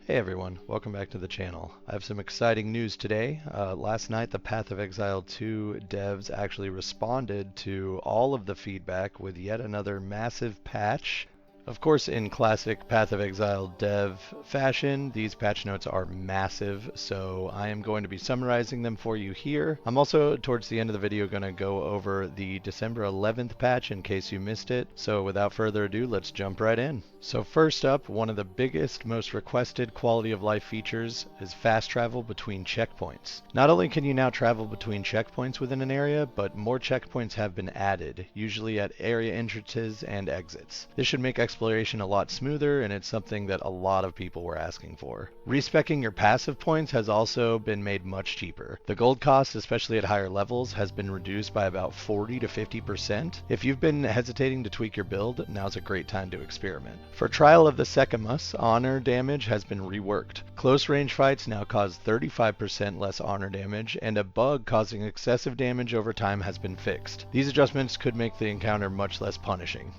Hey everyone, welcome back to the channel. I have some exciting news today. Last night the Path of Exile 2 devs actually responded to all of the feedback with yet another massive patch. Of course, in classic Path of Exile dev fashion, these patch notes are massive, so I am going to be summarizing them for you here. I'm also, towards the end of the video, going to go over the December 11th patch in case you missed it. So without further ado, let's jump right in. So first up, one of the biggest, most requested quality of life features is fast travel between checkpoints. Not only can you now travel between checkpoints within an area, but more checkpoints have been added, usually at area entrances and exits. This should make exploration a lot smoother, and it's something that a lot of people were asking for. Respecking your passive points has also been made much cheaper. The gold cost, especially at higher levels, has been reduced by about 40 to 50%. If you've been hesitating to tweak your build, now's a great time to experiment. For Trial of the Secamus, honor damage has been reworked. Close range fights now cause 35% less honor damage, and a bug causing excessive damage over time has been fixed. These adjustments could make the encounter much less punishing.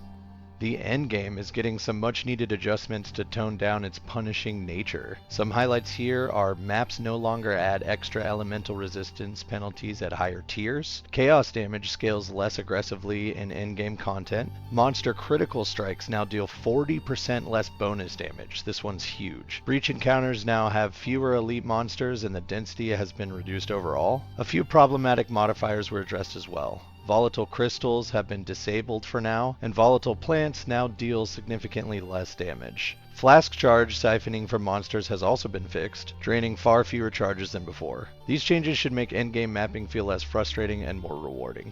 The endgame is getting some much needed adjustments to tone down its punishing nature. Some highlights here are maps no longer add extra elemental resistance penalties at higher tiers. Chaos damage scales less aggressively in endgame content. Monster critical strikes now deal 40% less bonus damage. This one's huge. Breach encounters now have fewer elite monsters and the density has been reduced overall. A few problematic modifiers were addressed as well. Volatile crystals have been disabled for now, and volatile plants now deal significantly less damage. Flask charge siphoning from monsters has also been fixed, draining far fewer charges than before. These changes should make endgame mapping feel less frustrating and more rewarding.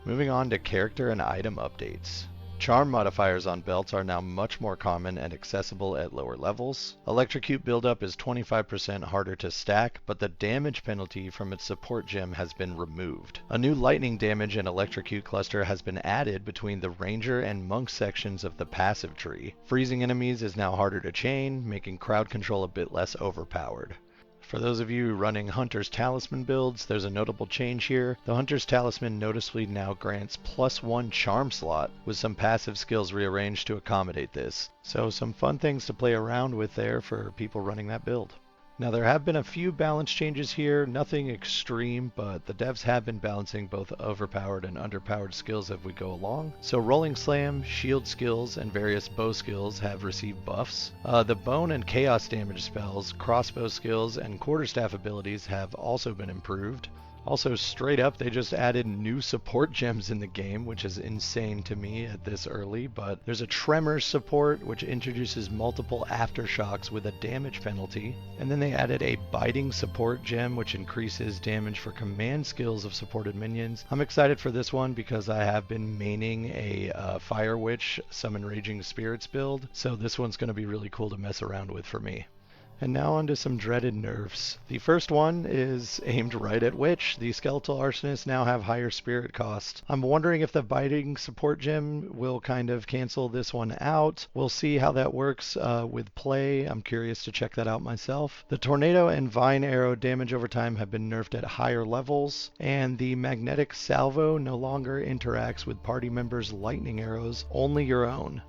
Moving on to character and item updates. Charm modifiers on belts are now much more common and accessible at lower levels. Electrocute buildup is 25% harder to stack, but the damage penalty from its support gem has been removed. A new lightning damage and electrocute cluster has been added between the ranger and monk sections of the passive tree. Freezing enemies is now harder to chain, making crowd control a bit less overpowered. For those of you running Hunter's Talisman builds, there's a notable change here. The Hunter's Talisman noticeably now grants +1 charm slot, with some passive skills rearranged to accommodate this. So some fun things to play around with there for people running that build. Now there have been a few balance changes here, nothing extreme, but the devs have been balancing both overpowered and underpowered skills as we go along. So Rolling Slam, shield skills, and various bow skills have received buffs. The bone and chaos damage spells, crossbow skills, and quarterstaff abilities have also been improved. Also, straight up, they just added new support gems in the game, which is insane to me at this early, but there's a tremor support, which introduces multiple aftershocks with a damage penalty. And then they added a biting support gem, which increases damage for command skills of supported minions. I'm excited for this one because I have been maining a Fire Witch Summon Raging Spirits build, so this one's going to be really cool to mess around with for me. And now onto some dreaded nerfs. The first one is aimed right at Witch. The Skeletal Arsonists now have higher spirit cost. I'm wondering if the Biting support gem will kind of cancel this one out. We'll see how that works with play. I'm curious to check that out myself. The Tornado and Vine Arrow damage over time have been nerfed at higher levels, and the Magnetic Salvo no longer interacts with party members' lightning arrows, only your own.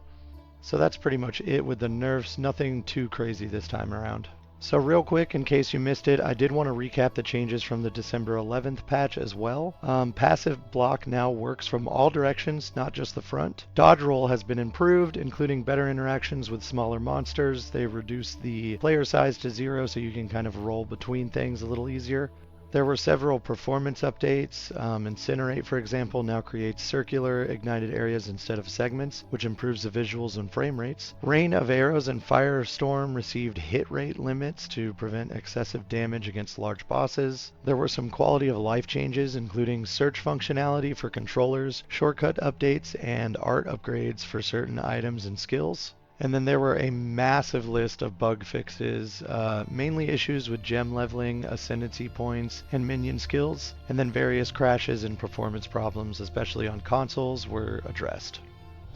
So that's pretty much it with the nerfs, nothing too crazy this time around. So real quick, in case you missed it, I did want to recap the changes from the December 11th patch as well. Passive block now works from all directions, not just the front. Dodge roll has been improved, including better interactions with smaller monsters. They reduced the player size to 0 so you can kind of roll between things a little easier. There were several performance updates. Incinerate, for example, now creates circular ignited areas instead of segments, which improves the visuals and frame rates. Rain of Arrows and Firestorm received hit rate limits to prevent excessive damage against large bosses. There were some quality of life changes, including search functionality for controllers, shortcut updates, and art upgrades for certain items and skills. And then there were a massive list of bug fixes, mainly issues with gem leveling, ascendancy points, and minion skills, and then various crashes and performance problems, especially on consoles, were addressed.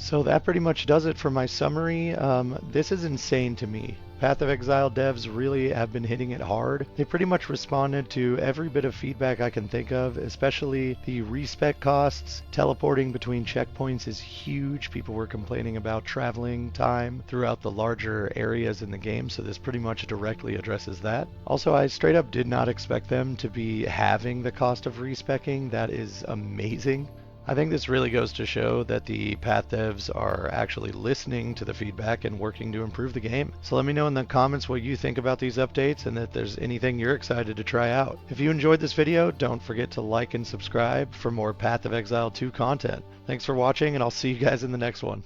So that pretty much does it for my summary. This is insane to me. Path of Exile devs really have been hitting it hard. They pretty much responded to every bit of feedback I can think of, especially the respec costs. Teleporting between checkpoints is huge. People were complaining about traveling time throughout the larger areas in the game, so this pretty much directly addresses that. Also, I straight up did not expect them to be halving the cost of respecing. That is amazing. I think this really goes to show that the Path devs are actually listening to the feedback and working to improve the game. So let me know in the comments what you think about these updates and if there's anything you're excited to try out. If you enjoyed this video, don't forget to like and subscribe for more Path of Exile 2 content. Thanks for watching, and I'll see you guys in the next one.